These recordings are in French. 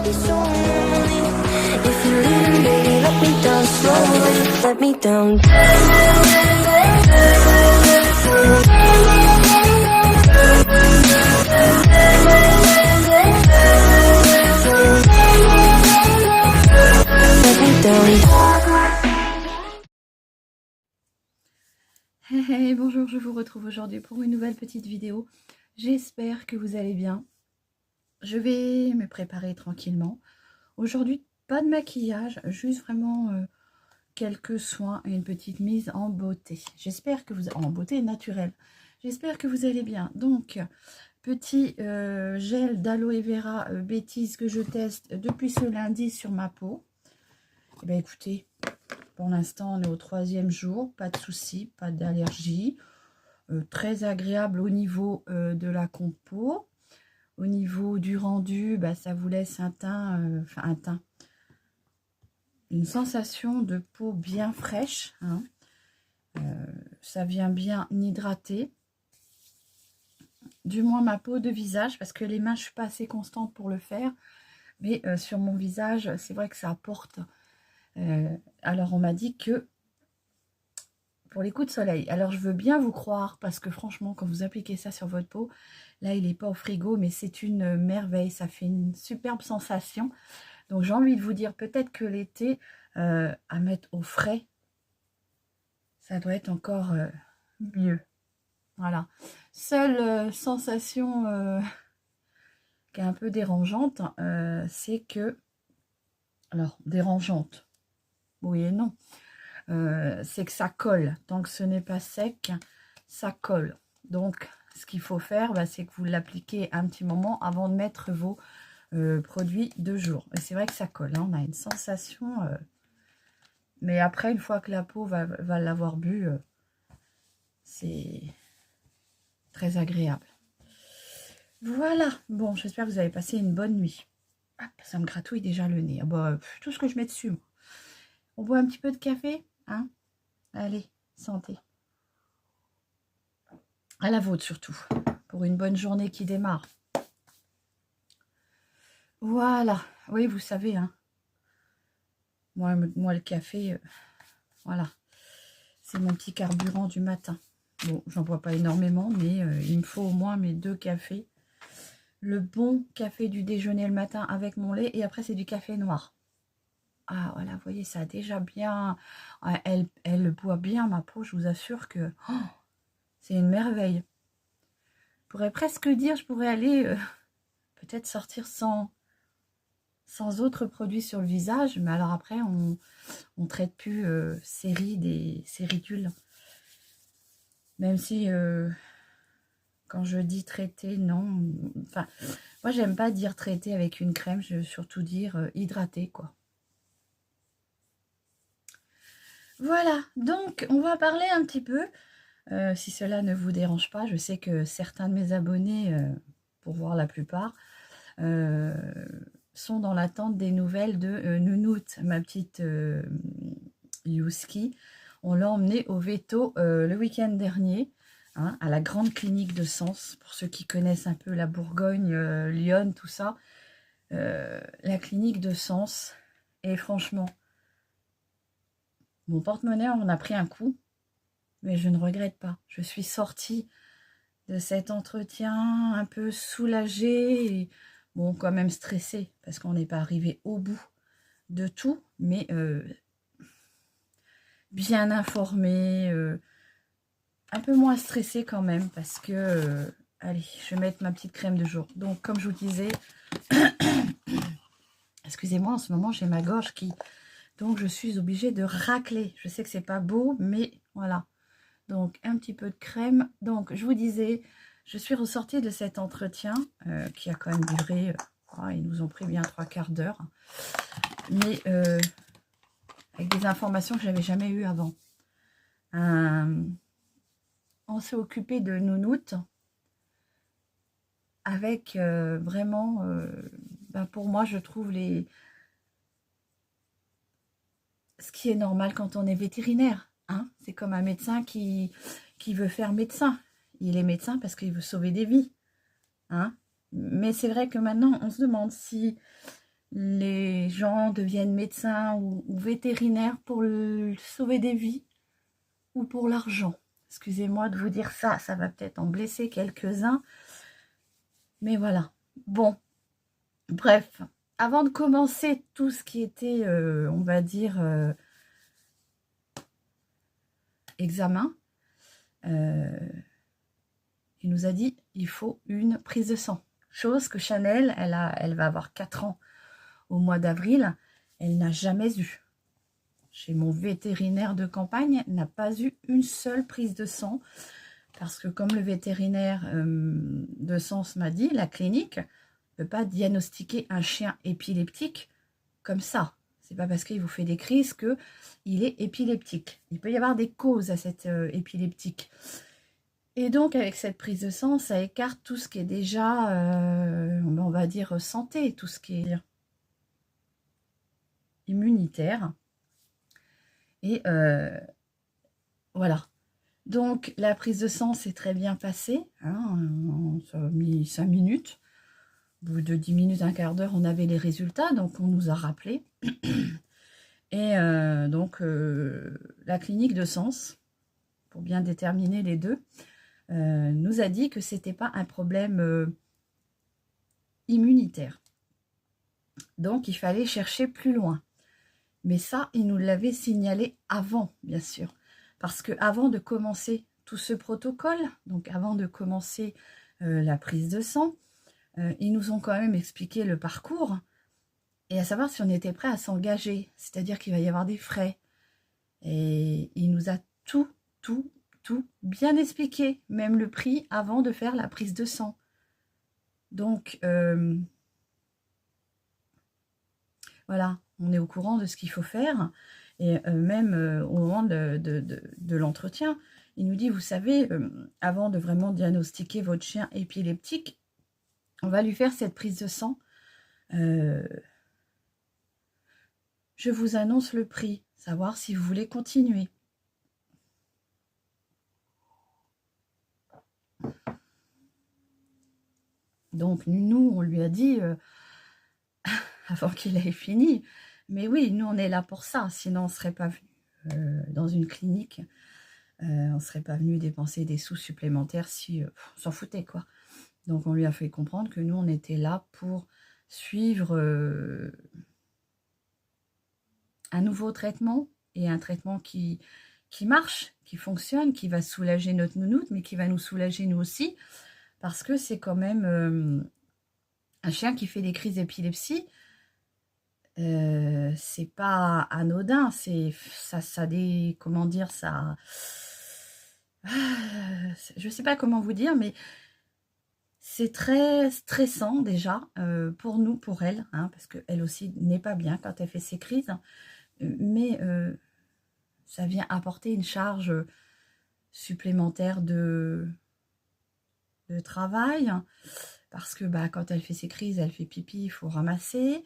be so lonely. If you're leaving, baby, let me down slowly. Let me down. Let me down. Hey, hey, bonjour, je vous retrouve aujourd'hui pour une nouvelle petite vidéo. J'espère que vous allez bien. Je vais me préparer tranquillement. Aujourd'hui, pas de maquillage, juste vraiment quelques soins et une petite mise en beauté. J'espère que vous... en beauté naturelle. J'espère que vous allez bien. Donc, petit gel d'aloe vera bêtise que je teste depuis ce lundi sur ma peau. Eh bien, écoutez, pour l'instant, on est au 3e jour. Pas de soucis, pas d'allergie. Très agréable au niveau de la compo. Au niveau du rendu, bah, ça vous laisse un teint, une sensation de peau bien fraîche. Hein. Ça vient bien hydrater. Du moins ma peau de visage, parce que les mains, je ne suis pas assez constante pour le faire. Mais sur mon visage, c'est vrai que ça apporte. Alors, on m'a dit que pour les coups de soleil. Alors, je veux bien vous croire, parce que franchement, quand vous appliquez ça sur votre peau, là, il n'est pas au frigo, mais c'est une merveille. Ça fait une superbe sensation. Donc, j'ai envie de vous dire, peut-être que l'été, à mettre au frais, ça doit être encore mieux. Voilà. Seule sensation qui est un peu dérangeante, c'est que... Alors, dérangeante, oui et non. C'est que ça colle. Tant que ce n'est pas sec, ça colle. Donc, ce qu'il faut faire, bah, c'est que vous l'appliquez un petit moment avant de mettre vos produits de jour. Et c'est vrai que ça colle. Hein, on a une sensation... mais après, une fois que la peau va l'avoir bu, c'est très agréable. Voilà. Bon, j'espère que vous avez passé une bonne nuit. Hop, ça me gratouille déjà le nez. Ah bah, tout ce que je mets dessus. Moi. On boit un petit peu de café, hein? Allez, santé. À la vôtre surtout, pour une bonne journée qui démarre. Voilà. Oui, vous savez, hein. Moi le café, voilà. C'est mon petit carburant du matin. Bon, j'en bois pas énormément, mais il me faut au moins mes 2 cafés. Le bon café du déjeuner le matin avec mon lait, et après c'est du café noir. Ah, voilà, vous voyez, ça a déjà bien... Elle boit bien ma peau, je vous assure que... Oh, c'est une merveille. Je pourrais presque dire, je pourrais aller... peut-être sortir sans autres produits sur le visage, mais alors après, on traite plus des séricules. Même si, quand je dis traiter, non. Enfin, moi, j'aime pas dire traiter avec une crème, je veux surtout dire hydrater, quoi. Voilà, donc on va parler un petit peu, si cela ne vous dérange pas. Je sais que certains de mes abonnés, pour voir la plupart, sont dans l'attente des nouvelles de Nounoute, ma petite Youski. On l'a emmenée au Veto le week-end dernier, hein, à la grande clinique de Sens, pour ceux qui connaissent un peu la Bourgogne, Lyon, tout ça. La clinique de Sens, et franchement, mon porte-monnaie on a pris un coup, mais je ne regrette pas. Je suis sortie de cet entretien un peu soulagée, et bon, quand même stressée, parce qu'on n'est pas arrivé au bout de tout, mais bien informée, un peu moins stressée quand même, parce que, allez, je vais mettre ma petite crème de jour. Donc, comme je vous disais, excusez-moi, en ce moment, j'ai ma gorge qui... Donc, je suis obligée de racler. Je sais que c'est pas beau, mais voilà. Donc, un petit peu de crème. Donc, je vous disais, je suis ressortie de cet entretien qui a quand même duré... ils nous ont pris bien 3/4 d'heure. Mais avec des informations que je n'avais jamais eues avant. On s'est occupé de Nounoute avec vraiment... pour moi, je trouve ce qui est normal quand on est vétérinaire. Hein, c'est comme un médecin qui veut faire médecin. Il est médecin parce qu'il veut sauver des vies. Hein. Mais c'est vrai que maintenant, on se demande si les gens deviennent médecins ou vétérinaires pour sauver des vies ou pour l'argent. Excusez-moi de vous dire ça, ça va peut-être en blesser quelques-uns. Mais voilà. Bon, bref. Avant de commencer tout ce qui était, on va dire, examen, il nous a dit il faut une prise de sang. Chose que Chanel, elle va avoir 4 ans au mois d'avril, elle n'a jamais eu. Chez mon vétérinaire de campagne, elle n'a pas eu une seule prise de sang. Parce que comme le vétérinaire de Sens m'a dit, la clinique ne peut pas diagnostiquer un chien épileptique comme ça. C'est pas parce qu'il vous fait des crises qu'il est épileptique. Il peut y avoir des causes à cette épileptique. Et donc, avec cette prise de sang, ça écarte tout ce qui est déjà, on va dire, santé, tout ce qui est immunitaire. Et voilà. Donc, la prise de sang s'est très bien passée. Hein, ça a mis 5 minutes. Au bout de 10 minutes, un quart d'heure, on avait les résultats. Donc, on nous a rappelé. Et donc, la clinique de Sens, pour bien déterminer les deux, nous a dit que ce n'était pas un problème immunitaire. Donc, il fallait chercher plus loin. Mais ça, il nous l'avait signalé avant, bien sûr. Parce qu'avant de commencer tout ce protocole, donc avant de commencer la prise de sang, ils nous ont quand même expliqué le parcours et à savoir si on était prêt à s'engager. C'est-à-dire qu'il va y avoir des frais. Et il nous a tout bien expliqué, même le prix avant de faire la prise de sang. Donc, voilà, on est au courant de ce qu'il faut faire. Et même au moment de l'entretien, il nous dit, vous savez, avant de vraiment diagnostiquer votre chien épileptique, on va lui faire cette prise de sang. Je vous annonce le prix, savoir si vous voulez continuer. Donc, nous, on lui a dit, avant qu'il ait fini, mais oui, nous, on est là pour ça, sinon on ne serait pas venu dans une clinique. On ne serait pas venu dépenser des sous supplémentaires si on s'en foutait, quoi. Donc, on lui a fait comprendre que nous, on était là pour suivre un nouveau traitement et un traitement qui marche, qui fonctionne, qui va soulager notre nounoute, mais qui va nous soulager nous aussi, parce que c'est quand même un chien qui fait des crises d'épilepsie. C'est pas anodin, comment dire, ça, je sais pas comment vous dire, mais c'est très stressant déjà pour nous, pour elle, hein, parce qu'elle aussi n'est pas bien quand elle fait ses crises, mais ça vient apporter une charge supplémentaire de travail, parce que quand elle fait ses crises, elle fait pipi, il faut ramasser.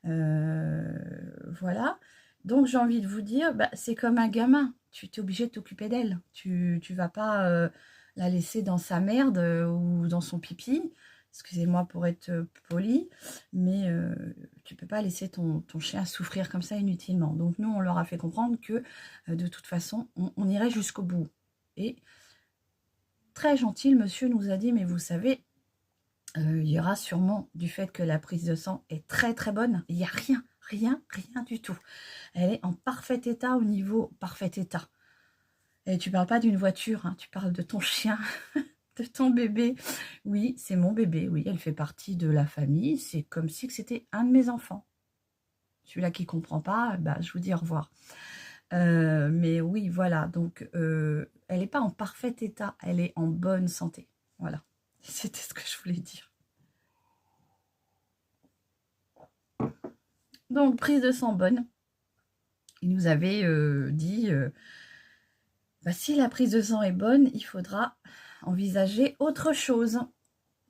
Voilà. Donc, j'ai envie de vous dire, c'est comme un gamin. Tu es obligé de t'occuper d'elle. Tu vas pas la laisser dans sa merde ou dans son pipi. Excusez-moi pour être poli, mais tu peux pas laisser ton chien souffrir comme ça inutilement. Donc, nous, on leur a fait comprendre que de toute façon, on irait jusqu'au bout. Et très gentil, le monsieur nous a dit, mais vous savez, il y aura sûrement du fait que la prise de sang est très très bonne. Il n'y a rien du tout. Elle est en parfait état au niveau parfait état. Et tu parles pas d'une voiture, hein, tu parles de ton chien, de ton bébé. Oui, c'est mon bébé, oui, elle fait partie de la famille. C'est comme si c'était un de mes enfants. Celui-là qui comprend pas, je vous dis au revoir. Mais oui, voilà, donc elle n'est pas en parfait état, elle est en bonne santé. Voilà. C'était ce que je voulais dire. Donc, prise de sang bonne. Il nous avait dit, si la prise de sang est bonne, il faudra envisager autre chose.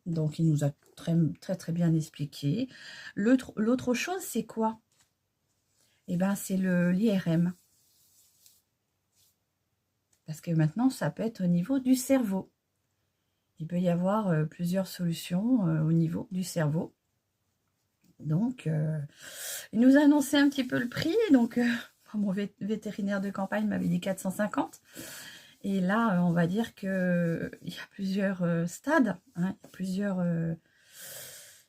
Donc, il nous a très bien expliqué. L'autre chose, c'est quoi? Eh bien, c'est l'IRM. Parce que maintenant, ça peut être au niveau du cerveau. Il peut y avoir plusieurs solutions au niveau du cerveau. Donc, il nous a annoncé un petit peu le prix. Donc, mon vétérinaire de campagne m'avait dit 450. Et là, on va dire qu'il y a plusieurs stades, hein, plusieurs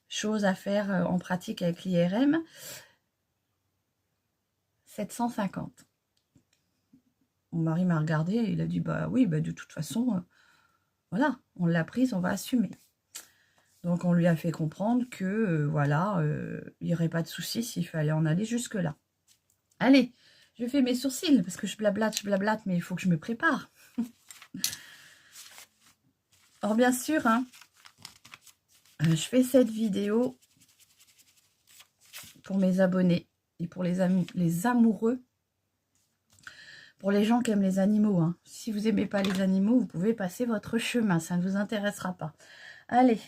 choses à faire en pratique avec l'IRM. 750. Mon mari m'a regardé et il a dit, bah oui, bah de toute façon, voilà, on l'a prise, on va assumer. Donc, on lui a fait comprendre que, voilà, il n'y aurait pas de souci s'il fallait en aller jusque-là. Allez, je fais mes sourcils, parce que je blablate, mais il faut que je me prépare. Alors, bien sûr, hein, je fais cette vidéo pour mes abonnés et pour les amoureux, pour les gens qui aiment les animaux. Hein. Si vous n'aimez pas les animaux, vous pouvez passer votre chemin, ça ne vous intéressera pas. Allez,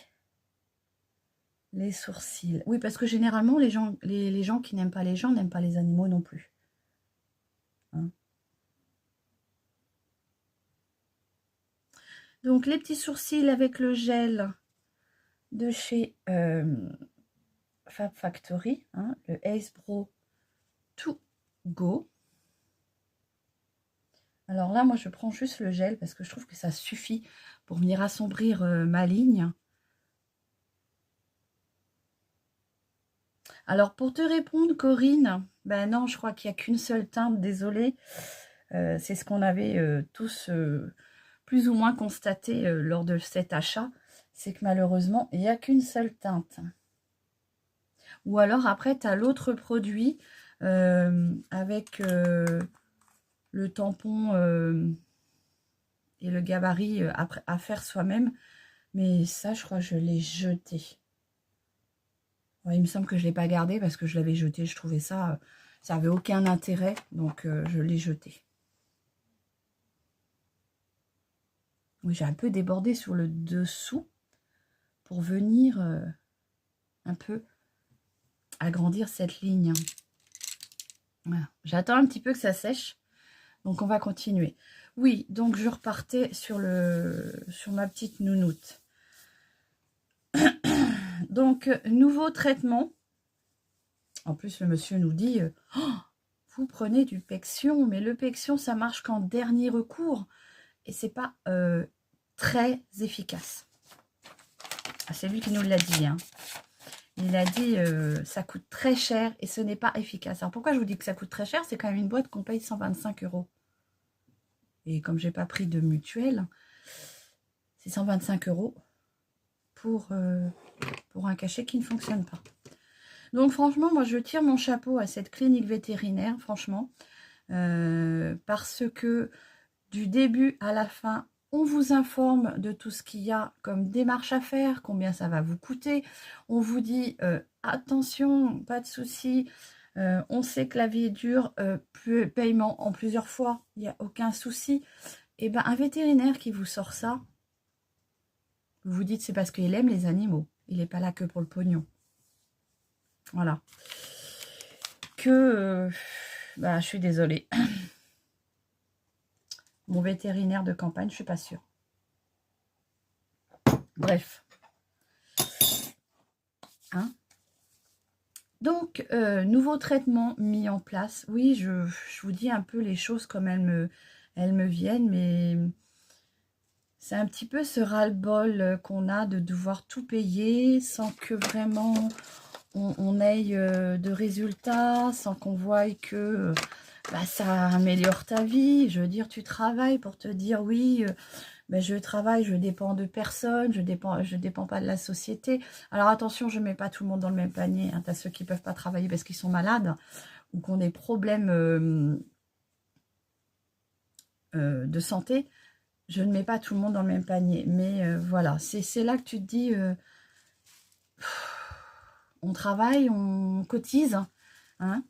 les sourcils. Oui, parce que généralement, les gens qui n'aiment pas les gens n'aiment pas les animaux non plus. Hein. Donc, les petits sourcils avec le gel de chez Fab Factory, hein, le Ace Bro To Go. Alors là, moi, je prends juste le gel parce que je trouve que ça suffit pour venir assombrir ma ligne. Alors, pour te répondre, Corinne, ben non, je crois qu'il n'y a qu'une seule teinte, désolée. C'est ce qu'on avait tous plus ou moins constaté lors de cet achat. C'est que malheureusement, il n'y a qu'une seule teinte. Ou alors, après, tu as l'autre produit avec le tampon et le gabarit à faire soi-même. Mais ça, je crois que je l'ai jeté. Ouais, il me semble que je ne l'ai pas gardé parce que je l'avais jeté. Je trouvais ça, ça n'avait aucun intérêt. Donc, je l'ai jeté. Oui, j'ai un peu débordé sur le dessous pour venir un peu agrandir cette ligne. Voilà. J'attends un petit peu que ça sèche. Donc, on va continuer. Oui, donc je repartais sur ma petite nounoute. Donc, nouveau traitement. En plus, le monsieur nous dit, oh, vous prenez du Pexion, mais le Pexion, ça marche qu'en dernier recours. Et c'est pas très efficace. Ah, c'est lui qui nous l'a dit. Hein. Il a dit, ça coûte très cher et ce n'est pas efficace. Alors, pourquoi je vous dis que ça coûte très cher? C'est quand même une boîte qu'on paye 125 €. Et comme j'ai pas pris de mutuelle, c'est 125 € pour un cachet qui ne fonctionne pas. Donc franchement, moi je tire mon chapeau à cette clinique vétérinaire, franchement, parce que du début à la fin, on vous informe de tout ce qu'il y a comme démarche à faire, combien ça va vous coûter. On vous dit, attention, pas de souci, on sait que la vie est dure, paiement en plusieurs fois, il n'y a aucun souci. Et bien un vétérinaire qui vous sort ça, vous vous dites c'est parce qu'il aime les animaux. Il n'est pas là que pour le pognon. Voilà. Que, bah, je suis désolée. Mon vétérinaire de campagne, je suis pas sûre. Bref. Hein? Donc, nouveau traitement mis en place. Oui, je vous dis un peu les choses comme elles me viennent, mais c'est un petit peu ce ras-le-bol qu'on a de devoir tout payer sans que vraiment on ait de résultats, sans qu'on voie que bah, ça améliore ta vie. Je veux dire, tu travailles pour te dire oui, ben, je travaille, je dépends de personne, je dépends pas de la société. Alors attention, je ne mets pas tout le monde dans le même panier. Hein. Tu as ceux qui ne peuvent pas travailler parce qu'ils sont malades ou qui ont des problèmes de santé. Je ne mets pas tout le monde dans le même panier. Mais voilà, c'est là que tu te dis, on travaille, on cotise. Hein,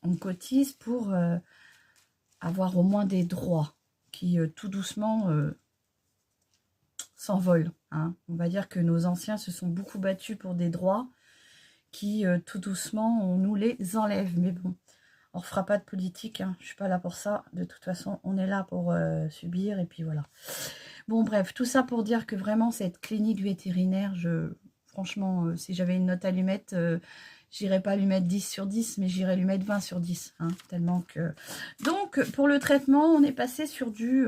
on cotise pour avoir au moins des droits qui tout doucement s'envolent. Hein. On va dire que nos anciens se sont beaucoup battus pour des droits qui tout doucement on nous les enlève. Mais bon, on ne refera pas de politique. Hein. Je ne suis pas là pour ça. De toute façon, on est là pour subir et puis voilà. Bon bref, tout ça pour dire que vraiment cette clinique vétérinaire, Franchement, si j'avais une note à lui mettre, j'irais pas lui mettre 10 sur 10, mais j'irais lui mettre 20 sur 10. Hein, tellement que... Donc, pour le traitement, on est passé sur du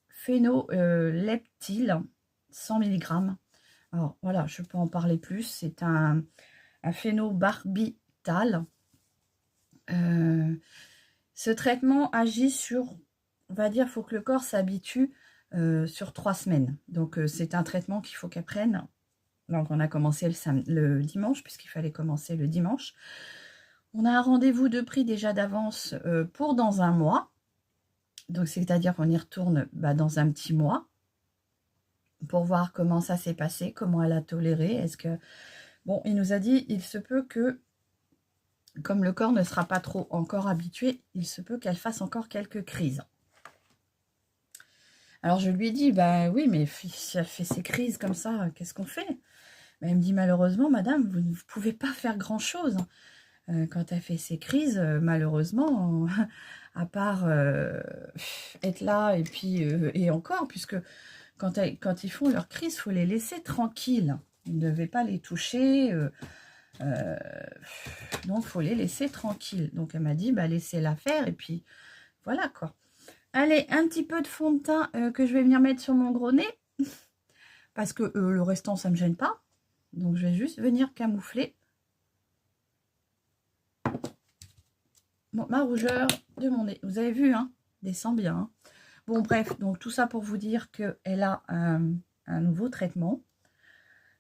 phénoleptyl, 100 mg. Alors, voilà, je peux en parler plus. C'est un phénobarbital. Ce traitement agit sur, on va dire, il faut que le corps s'habitue sur 3 semaines. Donc, c'est un traitement qu'il faut qu'elle prenne. Donc, on a commencé le dimanche, puisqu'il fallait commencer le dimanche. On a un rendez-vous de prix déjà d'avance pour dans un mois. Donc, c'est-à-dire qu'on y retourne dans un petit mois pour voir comment ça s'est passé, comment elle a toléré. Est-ce que... Bon, il nous a dit, il se peut que, comme le corps ne sera pas trop encore habitué, il se peut qu'elle fasse encore quelques crises. Alors, je lui ai dit, bah oui, mais si elle fait ces crises comme ça, qu'est-ce qu'on fait? Elle me dit, malheureusement, madame, vous ne pouvez pas faire grand-chose. Quand elle fait ces crises, malheureusement, à part être là et puis et encore, puisque quand ils font leurs crises, il faut les laisser tranquilles. Vous ne devez pas les toucher. Donc, il faut les laisser tranquilles. Donc, elle m'a dit, bah, laissez-la faire. Et puis, voilà, quoi. Allez, un petit peu de fond de teint que je vais venir mettre sur mon gros nez. Parce que le restant, ça ne me gêne pas. Donc, je vais juste venir camoufler ma rougeur de mon nez. Vous avez vu, hein, descend bien. Hein. Bon, bref, donc tout ça pour vous dire qu'elle a un nouveau traitement.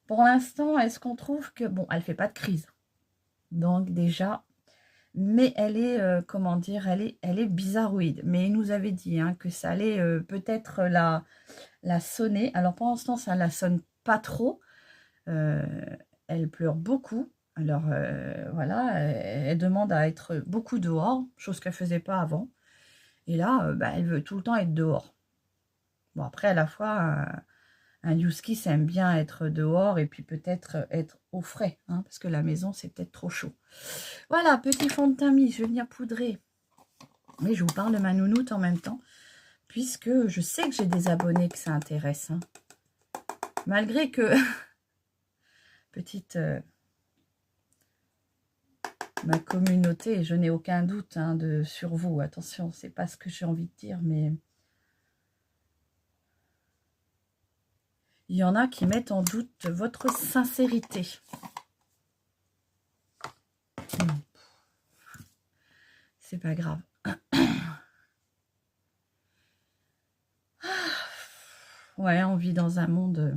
Pour l'instant, est-ce qu'on trouve que... Bon, elle ne fait pas de crise. Donc, déjà... Mais elle est, comment dire, elle est bizarroïde. Mais il nous avait dit hein, que ça allait peut-être la sonner. Alors, pour l'instant, ça ne la sonne pas trop. Elle pleure beaucoup. Alors, voilà, elle demande à être beaucoup dehors, chose qu'elle ne faisait pas avant. Et là, elle veut tout le temps être dehors. Bon, après, à la fois, un husky, ça aime bien être dehors et puis peut-être être au frais, hein, parce que la maison, c'est peut-être trop chaud. Voilà, petit fond de teint mis, je vais venir poudrer. Mais je vous parle de ma nounoute en même temps, puisque je sais que j'ai des abonnés que ça intéresse. Hein. Malgré que... petite... ma communauté, je n'ai aucun doute hein, sur vous. Attention, c'est pas ce que j'ai envie de dire, mais... il y en a qui mettent en doute votre sincérité. C'est pas grave. Ouais, on vit dans un monde...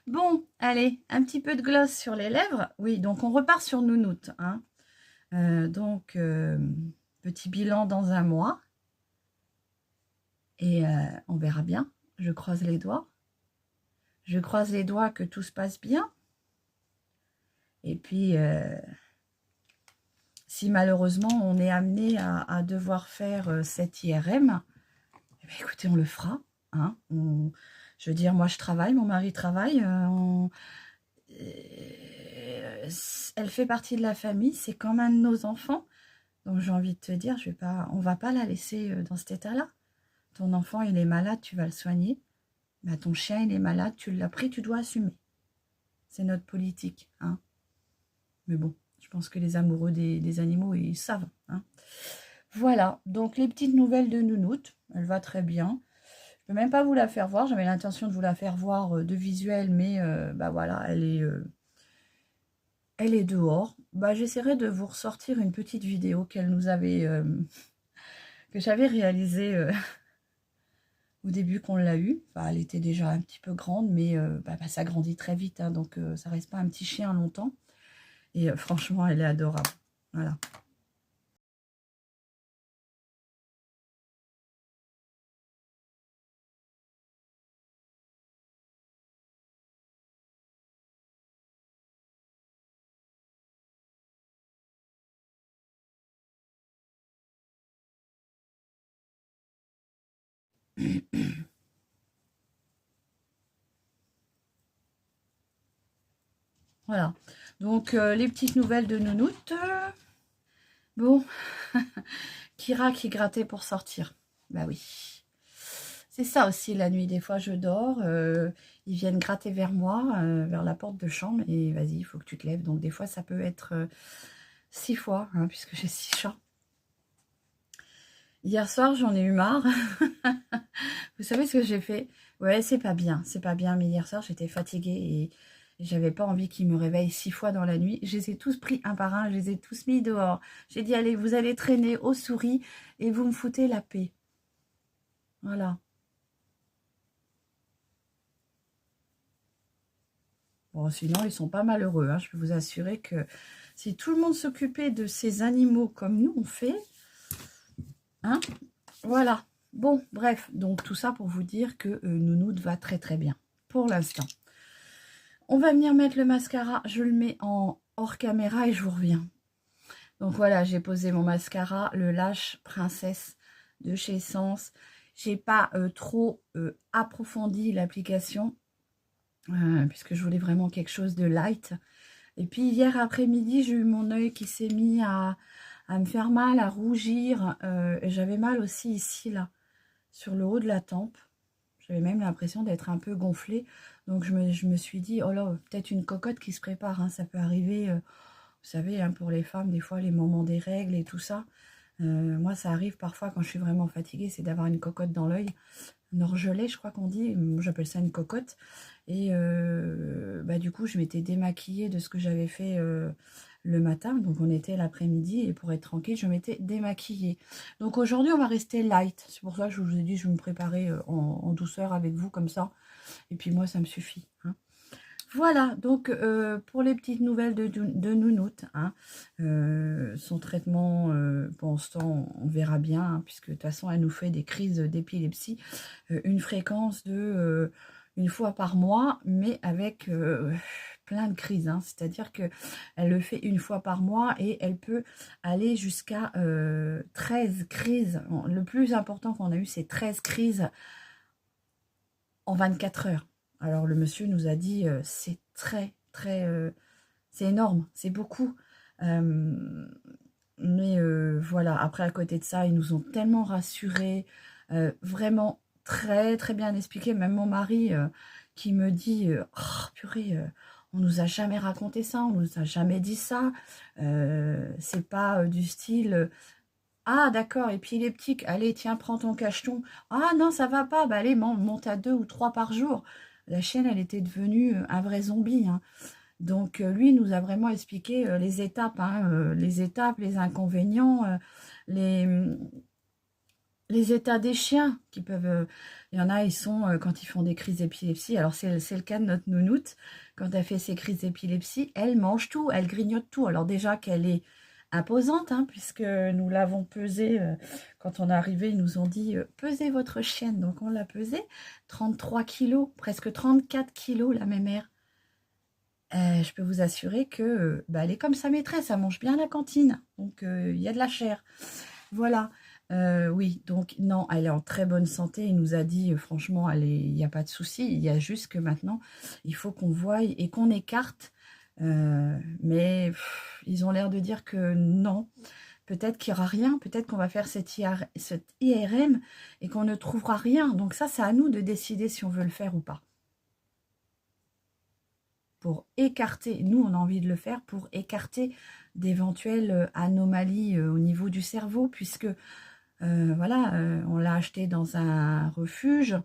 Bon, allez, un petit peu de gloss sur les lèvres. Oui, donc on repart sur nounoute. Hein. Petit bilan dans un mois. Et on verra bien. Je croise les doigts. Je croise les doigts que tout se passe bien. Et puis, si malheureusement on est amené à devoir faire cette IRM, eh bien, écoutez, on le fera. Hein. Je veux dire, moi je travaille, mon mari travaille. Elle fait partie de la famille, c'est comme un de nos enfants. Donc j'ai envie de te dire, on ne va pas la laisser dans cet état-là. Ton enfant, il est malade, tu vas le soigner. Bah, ton chien, il est malade, tu l'as pris, tu dois assumer. C'est notre politique. Hein. Mais bon, je pense que les amoureux des animaux, ils savent. Hein. Voilà, donc les petites nouvelles de nounoute. Elle va très bien. Je ne peux même pas vous la faire voir. J'avais l'intention de vous la faire voir de visuel, mais voilà, elle est dehors. J'essaierai de vous ressortir une petite vidéo qu'elle nous avait... que j'avais réalisée... au début qu'on l'a eu, elle était déjà un petit peu grande, mais ça grandit très vite, hein, donc ça reste pas un petit chien longtemps. Et franchement, elle est adorable. Voilà. Voilà, donc les petites nouvelles de nounoute. Bon, Kira qui grattait pour sortir. Bah oui, C'est ça aussi la nuit. Des fois, je dors, ils viennent gratter vers moi, vers la porte de chambre, et vas-y, il faut que tu te lèves. Donc, des fois, ça peut être 6 fois, hein, puisque j'ai 6 chats. Hier soir, j'en ai eu marre. Vous savez ce que j'ai fait? Ouais, c'est pas bien, mais hier soir, j'étais fatiguée et j'avais pas envie qu'ils me réveillent 6 fois dans la nuit. Je les ai tous pris un par un, je les ai tous mis dehors. J'ai dit, allez, vous allez traîner aux souris et vous me foutez la paix. Voilà. Bon, sinon, ils sont pas malheureux, hein. Je peux vous assurer que si tout le monde s'occupait de ces animaux comme nous, on fait, hein, voilà. Bon, bref, donc tout ça pour vous dire que Nounoud va très très bien, pour l'instant. On va venir mettre le mascara, je le mets en hors caméra et je vous reviens. Donc voilà, j'ai posé mon mascara, le Lash Princesse de chez Essence. J'ai pas trop approfondi l'application, puisque je voulais vraiment quelque chose de light. Et puis hier après-midi, j'ai eu mon œil qui s'est mis à me faire mal, à rougir. Et j'avais mal aussi ici, là, sur le haut de la tempe. J'avais même l'impression d'être un peu gonflée. Donc je me suis dit, oh là, peut-être une cocotte qui se prépare, hein, ça peut arriver, vous savez, hein, pour les femmes, des fois, les moments des règles et tout ça. Moi, ça arrive parfois quand je suis vraiment fatiguée, c'est d'avoir une cocotte dans l'œil. Un orgelet, je crois qu'on dit. J'appelle ça une cocotte. Et bah, du coup, je m'étais démaquillée de ce que j'avais fait le matin. Donc, on était l'après-midi. Et pour être tranquille, je m'étais démaquillée. Donc, aujourd'hui, on va rester light. C'est pour ça que je vous ai dit, je vais me préparer en douceur avec vous, comme ça. Et puis, moi, ça me suffit, hein. Voilà, donc pour les petites nouvelles de Nounoud, hein, son traitement, pour l'instant, on verra bien, hein, puisque de toute façon, elle nous fait des crises d'épilepsie, une fréquence de une fois par mois, mais avec plein de crises, hein, c'est-à-dire qu'elle le fait une fois par mois et elle peut aller jusqu'à 13 crises. Le plus important qu'on a eu, c'est 13 crises en 24 heures. Alors le monsieur nous a dit c'est très c'est énorme, c'est beaucoup. Mais voilà, après à côté de ça, ils nous ont tellement rassurés, vraiment très bien expliqué. Même mon mari qui me dit oh, purée, on nous a jamais raconté ça, on nous a jamais dit ça. C'est pas du style ah d'accord, et puis les petits, allez tiens prends ton cacheton. Ah non ça va pas, bah allez monte à 2 ou 3 par jour. La chienne elle était devenue un vrai zombie, hein. Donc lui nous a vraiment expliqué les étapes, hein, les inconvénients, les états des chiens qui peuvent... il y en a, ils sont, quand ils font des crises d'épilepsie, alors c'est le cas de notre Nounoud, quand elle fait ses crises d'épilepsie, elle mange tout, elle grignote tout. Alors déjà qu'elle est imposante, hein, puisque nous l'avons pesée, quand on est arrivé, ils nous ont dit, pesez votre chienne. Donc on l'a pesée, 33 kilos, presque 34 kilos la mémère. Je peux vous assurer que bah, elle est comme sa maîtresse, elle mange bien à la cantine, donc il y a de la chair. Voilà, oui, donc non, elle est en très bonne santé, il nous a dit, franchement, il n'y a pas de souci, il y a juste que maintenant, il faut qu'on voie et qu'on écarte, mais ils ont l'air de dire que non, peut-être qu'il n'y aura rien, peut-être qu'on va faire cette IRM et qu'on ne trouvera rien, donc ça, c'est à nous de décider si on veut le faire ou pas. Pour écarter, nous on a envie de le faire pour écarter d'éventuelles anomalies au niveau du cerveau, puisque voilà, on l'a acheté dans un refuge,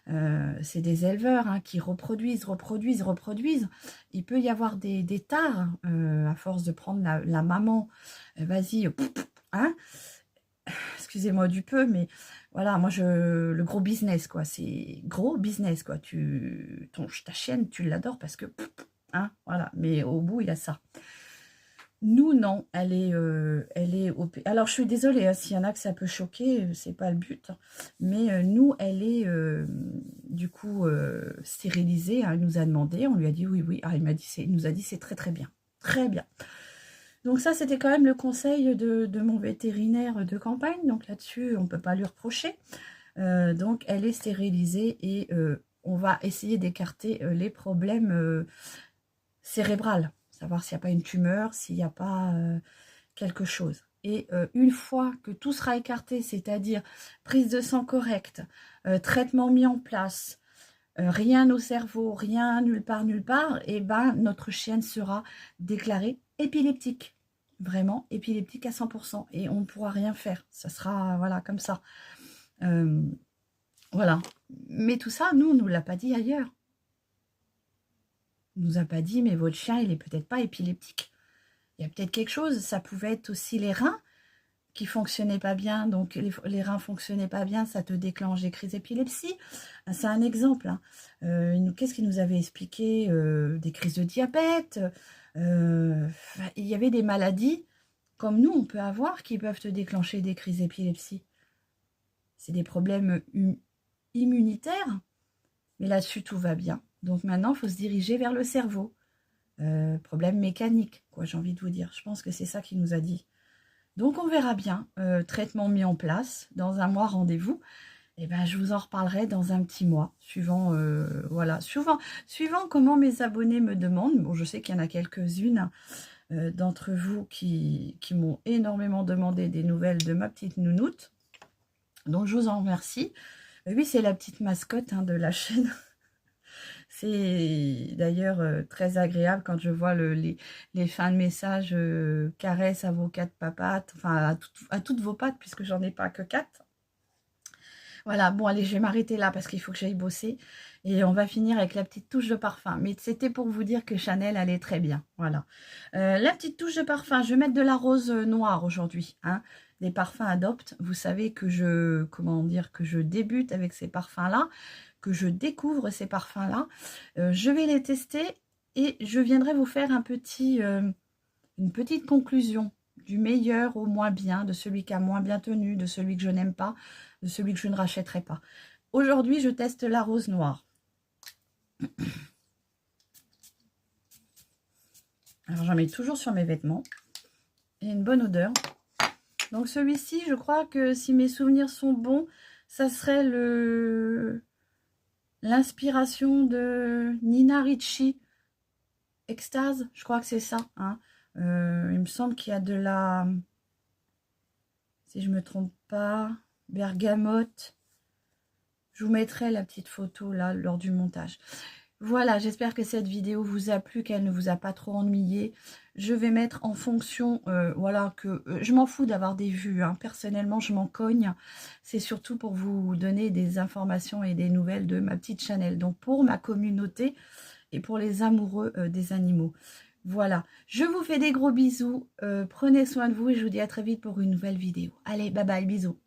c'est des éleveurs hein, qui reproduisent. Il peut y avoir des tares à force de prendre la maman, vas-y, hein, excusez-moi du peu, mais voilà, moi le gros business quoi, c'est gros business quoi, ta chienne tu l'adores parce que hein, voilà, mais au bout il y a ça. Nous non, elle est alors je suis désolée hein, s'il y en a que ça peut choquer, c'est pas le but, hein, mais nous elle est du coup stérilisée, hein, elle nous a demandé, on lui a dit oui, ah, il nous a dit c'est très bien, très bien. Donc ça, c'était quand même le conseil de mon vétérinaire de campagne. Donc là-dessus, on ne peut pas lui reprocher. Donc elle est stérilisée et on va essayer d'écarter les problèmes cérébraux. Savoir s'il n'y a pas une tumeur, s'il n'y a pas quelque chose. Et une fois que tout sera écarté, c'est-à-dire prise de sang correcte, traitement mis en place, rien au cerveau, rien nulle part, et ben notre chienne sera déclarée épileptique. Vraiment épileptique à 100%. Et on ne pourra rien faire. Ça sera, voilà, comme ça. Voilà. Mais tout ça, nous, on ne nous l'a pas dit ailleurs. On nous a pas dit, mais votre chien, il est peut-être pas épileptique. Il y a peut-être quelque chose. Ça pouvait être aussi les reins qui fonctionnaient pas bien. Donc, les reins fonctionnaient pas bien, ça te déclenche des crises d'épilepsie. C'est un exemple. Hein. Qu'est-ce qu'il nous avait expliqué? Des crises de diabète. Il y avait des maladies, comme nous, on peut avoir, qui peuvent te déclencher des crises d'épilepsie. C'est des problèmes immunitaires. Mais là-dessus, tout va bien. Donc maintenant, il faut se diriger vers le cerveau. Problème mécanique, quoi, j'ai envie de vous dire. Je pense que c'est ça qu'il nous a dit. Donc on verra bien. Traitement mis en place. Dans un mois, rendez-vous. Et ben, je vous en reparlerai dans un petit mois, suivant, voilà, suivant comment mes abonnés me demandent. Bon, je sais qu'il y en a quelques-unes d'entre vous qui m'ont énormément demandé des nouvelles de ma petite nounoute. Donc je vous en remercie. Oui, c'est la petite mascotte hein, de la chaîne. C'est d'ailleurs très agréable quand je vois les fins de message caresses à vos 4 papates, enfin à toutes vos pattes, puisque j'en ai pas que 4. Voilà, bon allez, je vais m'arrêter là parce qu'il faut que j'aille bosser. Et on va finir avec la petite touche de parfum. Mais c'était pour vous dire que Chanel allait très bien. Voilà. La petite touche de parfum, je vais mettre de la rose noire aujourd'hui. Hein. Des parfums Adopt. Vous savez que que je débute avec ces parfums-là, que je découvre ces parfums-là. Je vais les tester et je viendrai vous faire une petite conclusion du meilleur au moins bien, de celui qui a moins bien tenu, de celui que je n'aime pas, de celui que je ne rachèterai pas. Aujourd'hui, je teste la rose noire. Alors, j'en mets toujours sur mes vêtements. Il y a une bonne odeur. Donc, celui-ci, je crois que si mes souvenirs sont bons, ça serait l'inspiration de Nina Ricci. Extase, je crois que c'est ça. Hein. Il me semble qu'il y a de la... Si je ne me trompe pas... bergamote. Je vous mettrai la petite photo là lors du montage. Voilà, j'espère que cette vidéo vous a plu, qu'elle ne vous a pas trop ennuyé. Je vais mettre en fonction, voilà, que je m'en fous d'avoir des vues. Hein. Personnellement, je m'en cogne. C'est surtout pour vous donner des informations et des nouvelles de ma petite Chanel. Donc pour ma communauté et pour les amoureux des animaux. Voilà, je vous fais des gros bisous. Prenez soin de vous et je vous dis à très vite pour une nouvelle vidéo. Allez, bye bye, bisous.